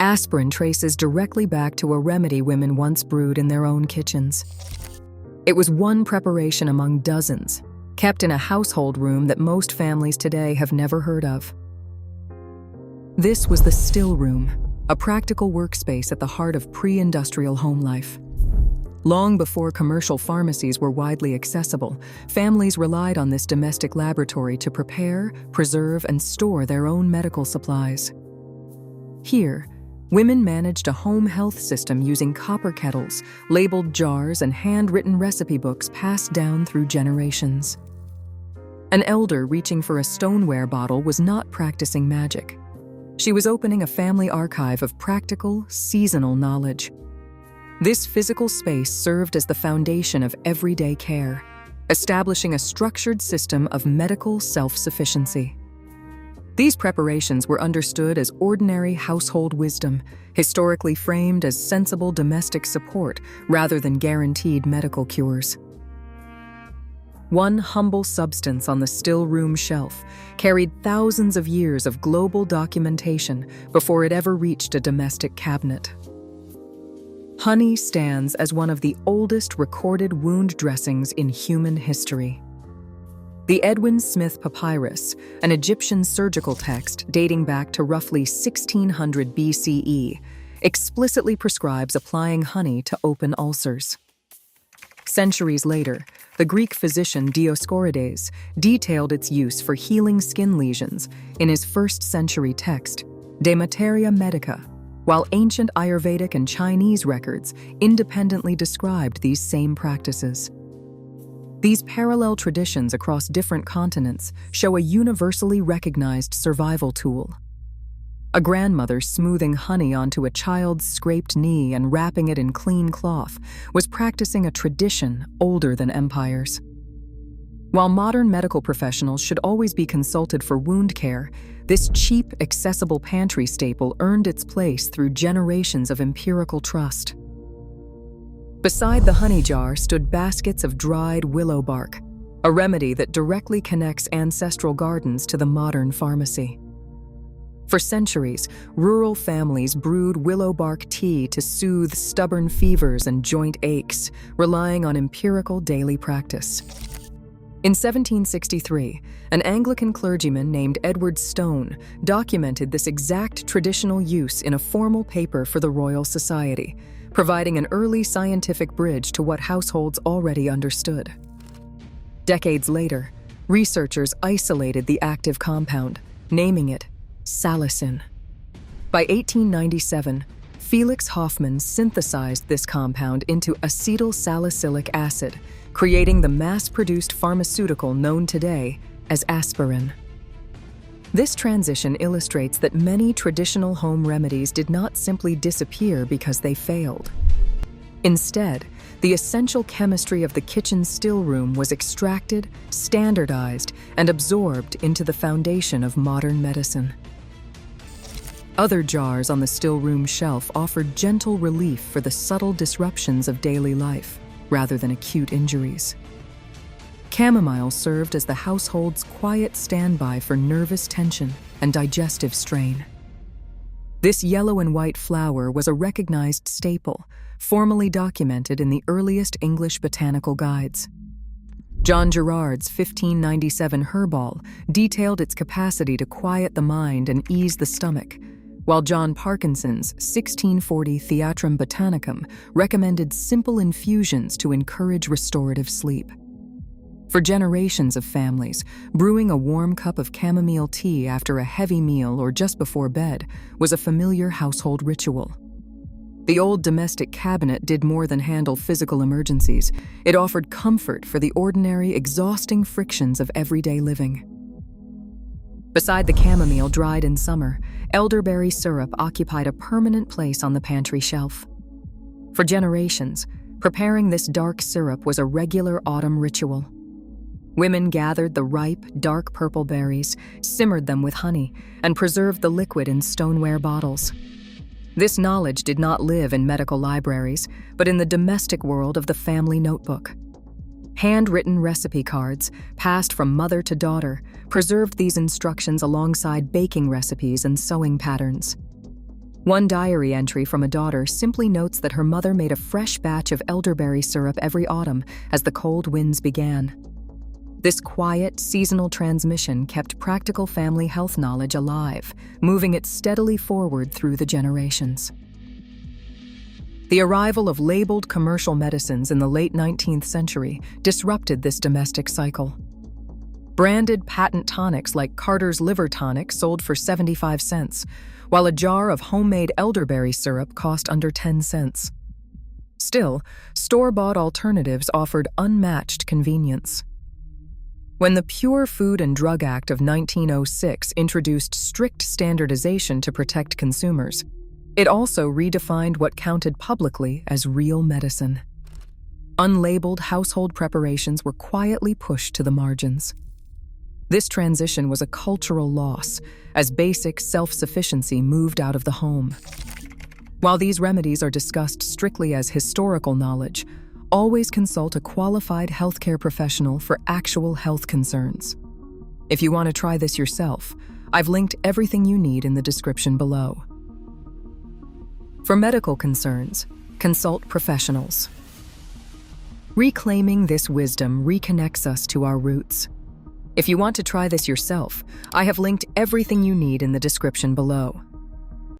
Aspirin traces directly back to a remedy women once brewed in their own kitchens. It was one preparation among dozens, kept in a household room that most families today have never heard of. This was the still room, a practical workspace at the heart of pre-industrial home life. Long before commercial pharmacies were widely accessible, families relied on this domestic laboratory to prepare, preserve, and store their own medical supplies. Here, women managed a home health system using copper kettles, labeled jars, and handwritten recipe books passed down through generations. An elder reaching for a stoneware bottle was not practicing magic. She was opening a family archive of practical, seasonal knowledge. This physical space served as the foundation of everyday care, establishing a structured system of medical self-sufficiency. These preparations were understood as ordinary household wisdom, historically framed as sensible domestic support rather than guaranteed medical cures. One humble substance on the still room shelf carried thousands of years of global documentation before it ever reached a domestic cabinet. Honey stands as one of the oldest recorded wound dressings in human history. The Edwin Smith Papyrus, an Egyptian surgical text dating back to roughly 1600 BCE, explicitly prescribes applying honey to open ulcers. Centuries later, the Greek physician Dioscorides detailed its use for healing skin lesions in his 1st century text, De Materia Medica, while ancient Ayurvedic and Chinese records independently described these same practices. These parallel traditions across different continents show a universally recognized survival tool. A grandmother smoothing honey onto a child's scraped knee and wrapping it in clean cloth was practicing a tradition older than empires. While modern medical professionals should always be consulted for wound care, this cheap, accessible pantry staple earned its place through generations of empirical trust. Beside the honey jar stood baskets of dried willow bark, a remedy that directly connects ancestral gardens to the modern pharmacy. For centuries, rural families brewed willow bark tea to soothe stubborn fevers and joint aches, relying on empirical daily practice. In 1763, an Anglican clergyman named Edward Stone documented this exact traditional use in a formal paper for the Royal Society, providing an early scientific bridge to what households already understood. Decades later, researchers isolated the active compound, naming it salicin. By 1897, Felix Hoffmann synthesized this compound into acetyl salicylic acid, creating the mass-produced pharmaceutical known today as aspirin. This transition illustrates that many traditional home remedies did not simply disappear because they failed. Instead, the essential chemistry of the kitchen still room was extracted, standardized, and absorbed into the foundation of modern medicine. Other jars on the still room shelf offered gentle relief for the subtle disruptions of daily life, rather than acute injuries. Chamomile served as the household's quiet standby for nervous tension and digestive strain. This yellow and white flower was a recognized staple, formally documented in the earliest English botanical guides. John Gerard's 1597 herbal detailed its capacity to quiet the mind and ease the stomach, while John Parkinson's 1640 Theatrum Botanicum recommended simple infusions to encourage restorative sleep. For generations of families, brewing a warm cup of chamomile tea after a heavy meal or just before bed was a familiar household ritual. The old domestic cabinet did more than handle physical emergencies. It offered comfort for the ordinary, exhausting frictions of everyday living. Beside the chamomile dried in summer, elderberry syrup occupied a permanent place on the pantry shelf. For generations, preparing this dark syrup was a regular autumn ritual. Women gathered the ripe, dark purple berries, simmered them with honey, and preserved the liquid in stoneware bottles. This knowledge did not live in medical libraries, but in the domestic world of the family notebook. Handwritten recipe cards, passed from mother to daughter, preserved these instructions alongside baking recipes and sewing patterns. One diary entry from a daughter simply notes that her mother made a fresh batch of elderberry syrup every autumn as the cold winds began. This quiet, seasonal transmission kept practical family health knowledge alive, moving it steadily forward through the generations. The arrival of labeled commercial medicines in the late 19th century disrupted this domestic cycle. Branded patent tonics like Carter's Liver Tonic sold for 75 cents, while a jar of homemade elderberry syrup cost under 10 cents. Still, store-bought alternatives offered unmatched convenience. When the Pure Food and Drug Act of 1906 introduced strict standardization to protect consumers, it also redefined what counted publicly as real medicine. Unlabeled household preparations were quietly pushed to the margins. This transition was a cultural loss, as basic self-sufficiency moved out of the home. While these remedies are discussed strictly as historical knowledge, always consult a qualified healthcare professional for actual health concerns. If you want to try this yourself, I've linked everything you need in the description below. For medical concerns, consult professionals. Reclaiming this wisdom reconnects us to our roots. If you want to try this yourself, I have linked everything you need in the description below.